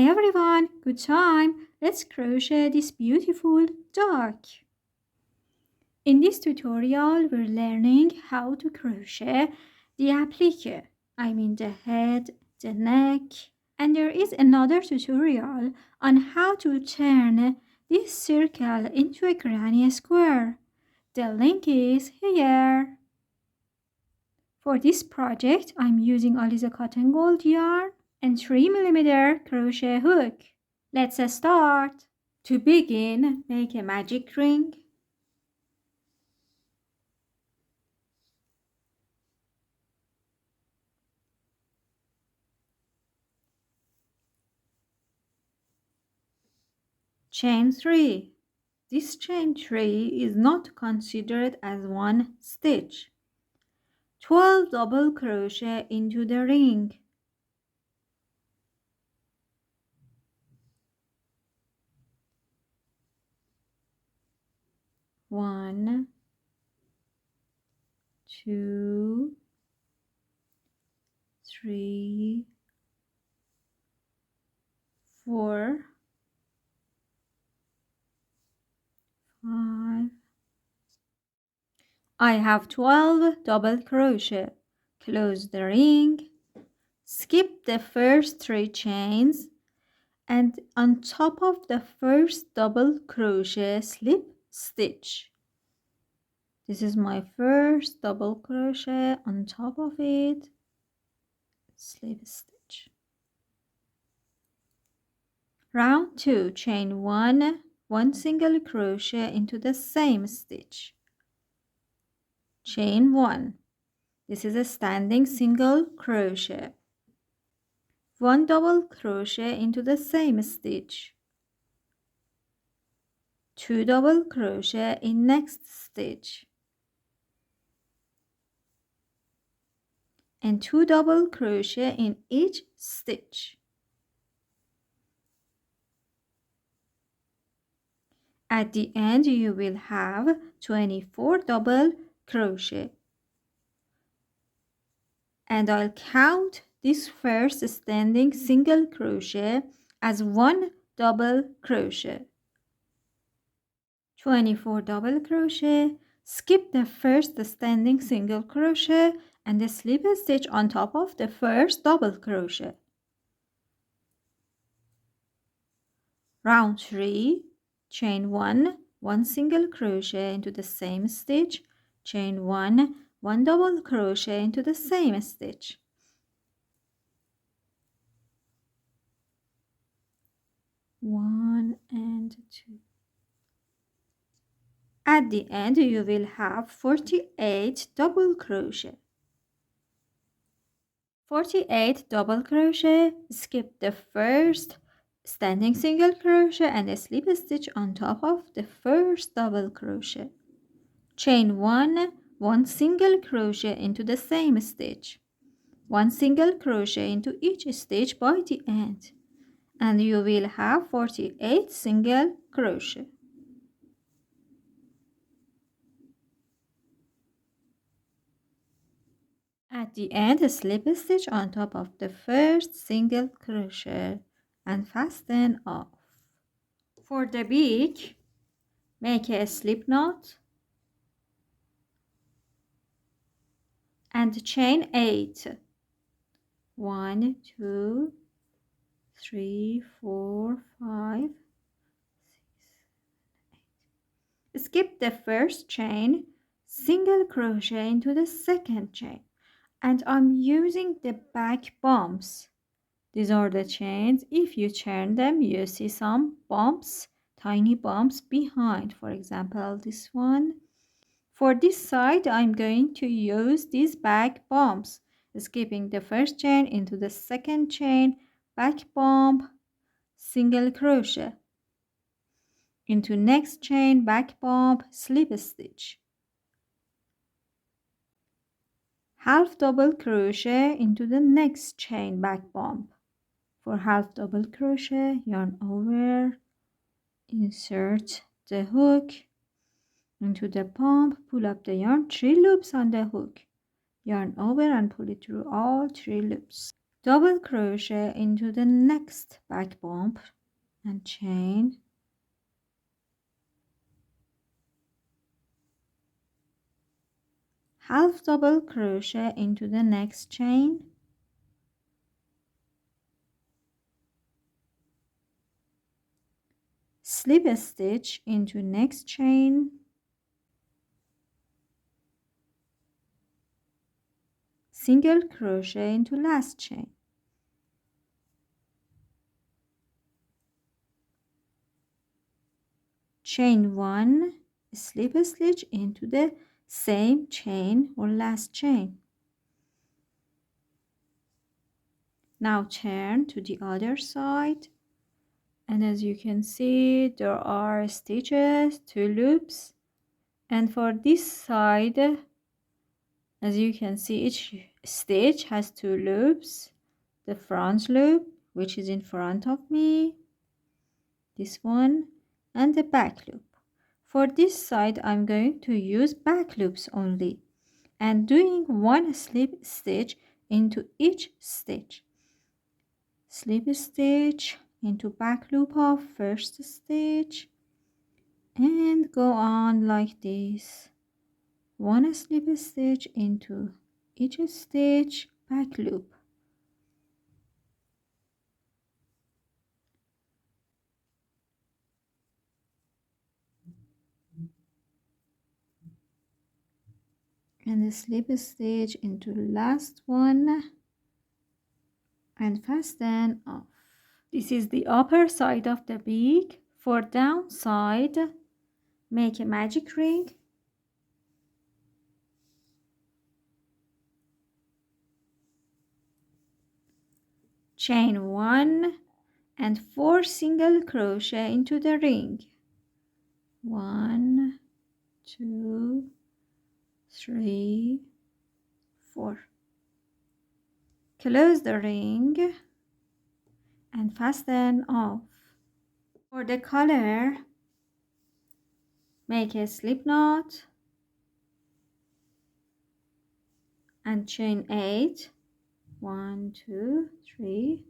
Hi everyone, good time. Let's crochet this beautiful duck. In this tutorial, we're learning how to crochet the applique. I mean the head, the neck. And there is another tutorial on how to turn this circle into a granny square. The link is here. For this project, I'm using Alize cotton gold yarn and 3mm crochet hook. Let's start. To begin, make a magic ring. Chain 3. This chain 3 is not considered as one stitch. 12 double crochet into the ring. 1, 2, 3, 4, 5. I have 12 double crochet. Close the ring. Skip the first 3 chains and on top of the first double crochet slip stitch. This is my first double crochet. On top of it, slip stitch. Round 2, chain 1, 1 single crochet into the same stitch. Chain 1. This is a standing single crochet. 1 double crochet into the same stitch. 2 double crochet in next stitch. And 2 double crochet in each stitch. At the end, you will have 24 double crochet. And I'll count this first standing single crochet as 1 double crochet. 24 double crochet. Skip the first standing single crochet and the slip stitch on top of the first double crochet. Round 3, chain 1, 1 single crochet into the same stitch, chain 1, 1 double crochet into the same stitch. One and 2. At the end, you will have 48 double crochet. 48 double crochet. Skip the first standing single crochet and a slip stitch on top of the first double crochet. Chain 1, 1 single crochet into the same stitch. 1 single crochet into each stitch by the end, and you will have 48 single crochet. At the end, slip stitch on top of the first single crochet and fasten off. For the beak, make a slip knot and chain 8. 1, 2, 3, 4, 5, 6, 8. Skip the first chain, single crochet into the second chain, and I'm using the back bumps. These are the chains. If you turn them, you see some bumps, tiny bumps behind. For example, this one. For this side, I'm going to use these back bumps, skipping the first chain into the second chain, back bump, single crochet. Into next chain, back bump, slip stitch. Half double crochet into the next chain, back bump. For half double crochet, yarn over, insert the hook into the pump, pull up the yarn, 3 loops on the hook, yarn over and pull it through all 3 loops. Double crochet into the next back bump and chain. Half double crochet into the next chain. Slip a stitch into next chain. Single crochet into last chain. Chain 1, slip a stitch into the same chain or last chain. Now turn to the other side, and as you can see there are stitches, 2 loops, and for this side, as you can see, each stitch has 2 loops. The front loop, which is in front of me, this one, and the back loop. For this side I'm going to use back loops only and doing 1 slip stitch into each stitch. Slip stitch into back loop of first stitch and go on like this. 1 slip stitch into each stitch, back loop. And a slip stitch into last one and fasten off. This is the upper side of the beak. For down side, make a magic ring. Chain 1 and 4 single crochet into the ring. 1, 2, 3, 4. Close the ring and fasten off. For the collar, make a slip knot and chain 8. 1, 2, 3.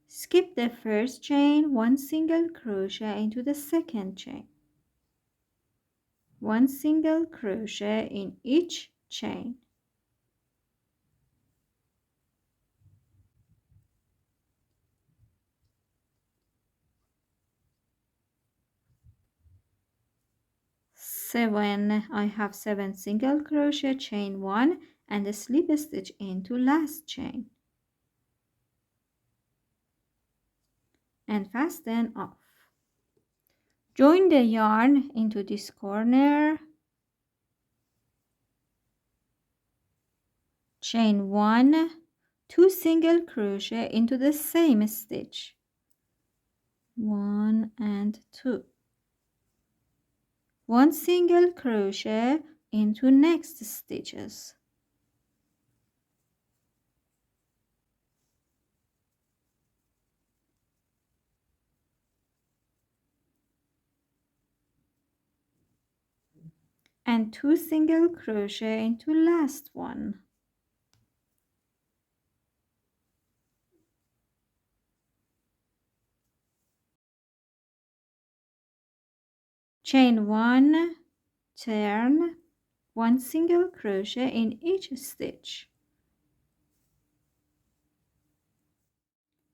Skip the first chain, 1 single crochet into the second chain. 1 single crochet in each chain. I have 7 single crochet, chain 1 and a slip stitch into last chain and fasten off. Join the yarn into this corner, chain 1, 2 single crochet into the same stitch, 1 and 2. 1 single crochet into next stitches. And 2 single crochet into last one. Chain 1, turn, 1 single crochet in each stitch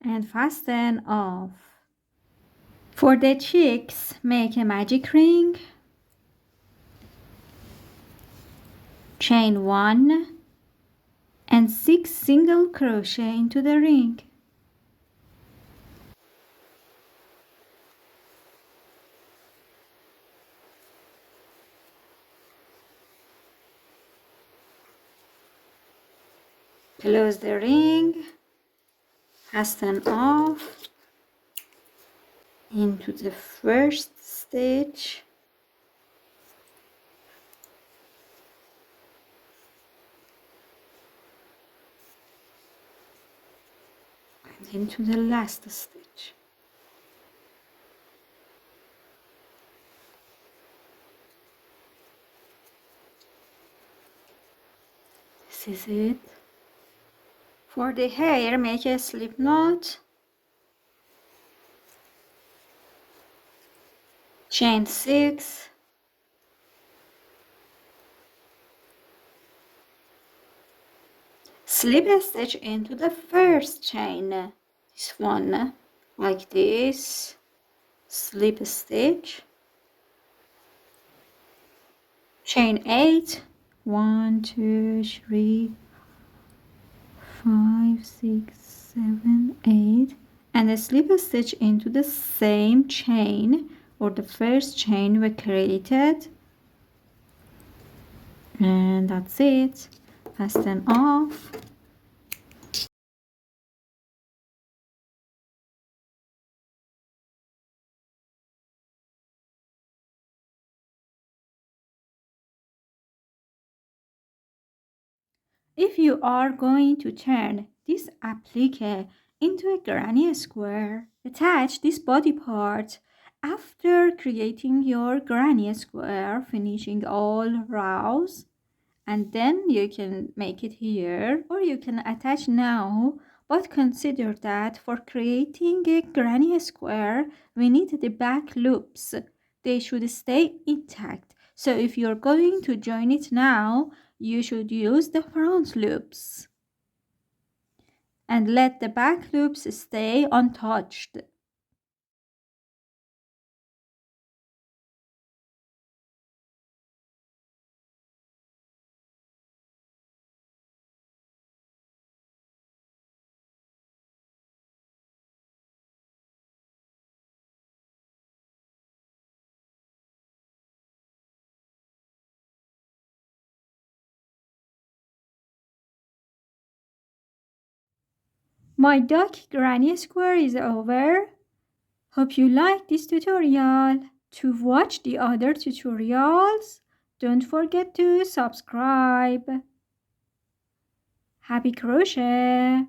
and fasten off. For the cheeks, make a magic ring, chain 1 and 6 single crochet into the ring. Close the ring, fasten off into the first stitch and into the last stitch. This is it. For the hair, make a slip knot. Chain 6. Slip a stitch into the first chain. This one, like this. Slip a stitch. Chain 8. 1, 2, 3, 5, 6, 7, 8. And slip a stitch into the same chain or the first chain we created. And that's it. Fasten off. If you are going to turn this applique into a granny square, attach this body part after creating your granny square, finishing all rows, and then you can make it here, or you can attach now, but consider that for creating a granny square we need the back loops. They should stay intact, so if you're going to join it now, you should use the front loops and let the back loops stay untouched. My duck granny square is over. Hope you liked this tutorial. To watch the other tutorials, don't forget to subscribe. Happy crochet!